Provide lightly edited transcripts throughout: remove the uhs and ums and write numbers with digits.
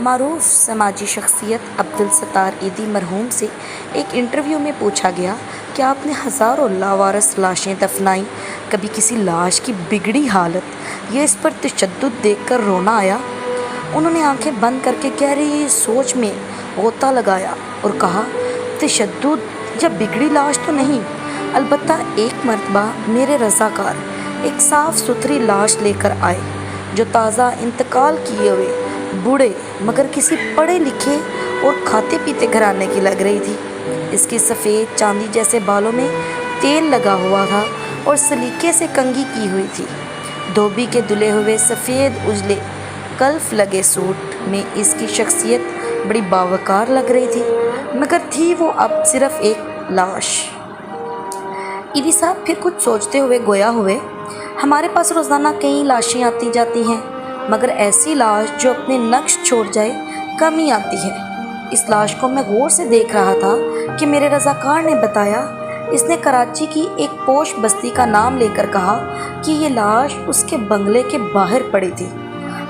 معروف سماجی شخصیت عبدالستار ایدھی مرحوم سے ایک انٹرویو میں پوچھا گیا کہ آپ نے ہزاروں لاوارث لاشیں دفنائیں، کبھی کسی لاش کی بگڑی حالت یا اس پر تشدد دیکھ کر رونا آیا؟ انہوں نے آنکھیں بند کر کے گہری سوچ میں غوطہ لگایا اور کہا، تشدد یا بگڑی لاش تو نہیں، البتہ ایک مرتبہ میرے رضاکار ایک صاف ستھری لاش لے کر آئے جو تازہ انتقال کیے ہوئے بوڑھے مگر کسی پڑھے لکھے اور کھاتے پیتے گھرانے کی لگ رہی تھی۔ اس کی سفید چاندی جیسے بالوں میں تیل لگا ہوا تھا اور سلیقے سے کنگھی کی ہوئی تھی۔ دھوبی کے دھلے ہوئے سفید اجلے کلف لگے سوٹ میں اس کی شخصیت بڑی باوقار لگ رہی تھی، مگر تھی وہ اب صرف ایک لاش۔ ایدھی صاحب پھر کچھ سوچتے ہوئے گویا ہوئے، ہمارے پاس روزانہ کئی لاشیں آتی جاتی ہیں، مگر ایسی لاش جو اپنے نقش چھوڑ جائے کم ہی آتی ہے۔ اس لاش کو میں غور سے دیکھ رہا تھا کہ میرے رضاکار نے بتایا، اس نے کراچی کی ایک پوش بستی کا نام لے کر کہا کہ یہ لاش اس کے بنگلے کے باہر پڑی تھی۔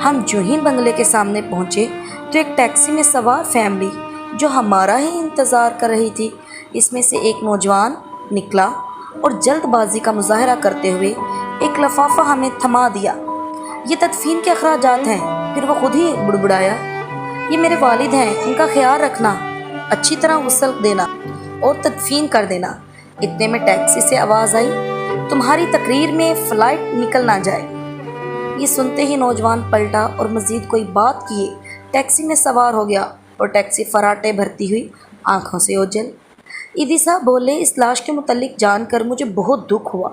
ہم جو ہی بنگلے کے سامنے پہنچے تو ایک ٹیکسی میں سوار فیملی جو ہمارا ہی انتظار کر رہی تھی، اس میں سے ایک نوجوان نکلا اور جلد بازی کا مظاہرہ کرتے ہوئے ایک لفافہ ہمیں تھما دیا۔ یہ تدفین کے اخراجات ہیں۔ پھر وہ خود ہی بڑبڑایا، یہ میرے والد ہیں، ان کا خیال رکھنا، اچھی طرح غسل دینا اور تدفین کر دینا۔ اتنے میں ٹیکسی سے آواز آئی، تمہاری تقریر میں فلائٹ نکل نہ جائے۔ یہ سنتے ہی نوجوان پلٹا اور مزید کوئی بات کیے ٹیکسی میں سوار ہو گیا اور ٹیکسی فراٹے بھرتی ہوئی آنکھوں سے اوجھل۔ ایدھی صاحب بولے، اس لاش کے متعلق جان کر مجھے بہت دکھ ہوا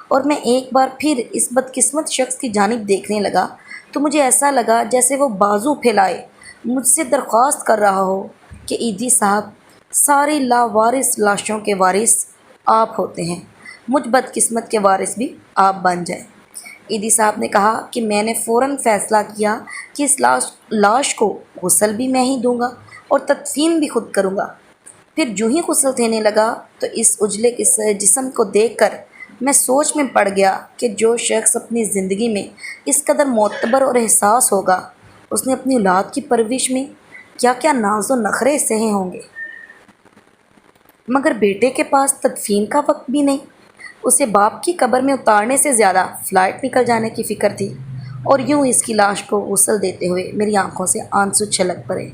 اور میں ایک بار پھر اس بدقسمت شخص کی جانب دیکھنے لگا تو مجھے ایسا لگا جیسے وہ بازو پھیلائے مجھ سے درخواست کر رہا ہو کہ ایدھی صاحب، ساری لاوارث لاشوں کے وارث آپ ہوتے ہیں، مجھ بدقسمت کے وارث بھی آپ بن جائیں۔ ایدھی صاحب نے کہا کہ میں نے فوراً فیصلہ کیا کہ اس لاش کو غسل بھی میں ہی دوں گا اور تدفین بھی خود کروں گا۔ پھر جو ہی غسل دینے لگا تو اس اجلے جسم کو دیکھ کر میں سوچ میں پڑ گیا کہ جو شخص اپنی زندگی میں اس قدر معتبر اور حساس ہوگا، اس نے اپنی اولاد کی پرورش میں کیا کیا ناز و نخرے سہے ہوں گے، مگر بیٹے کے پاس تدفین کا وقت بھی نہیں۔ اسے باپ کی قبر میں اتارنے سے زیادہ فلائٹ نکل جانے کی فکر تھی، اور یوں اس کی لاش کو غسل دیتے ہوئے میری آنکھوں سے آنسو چھلک پڑے۔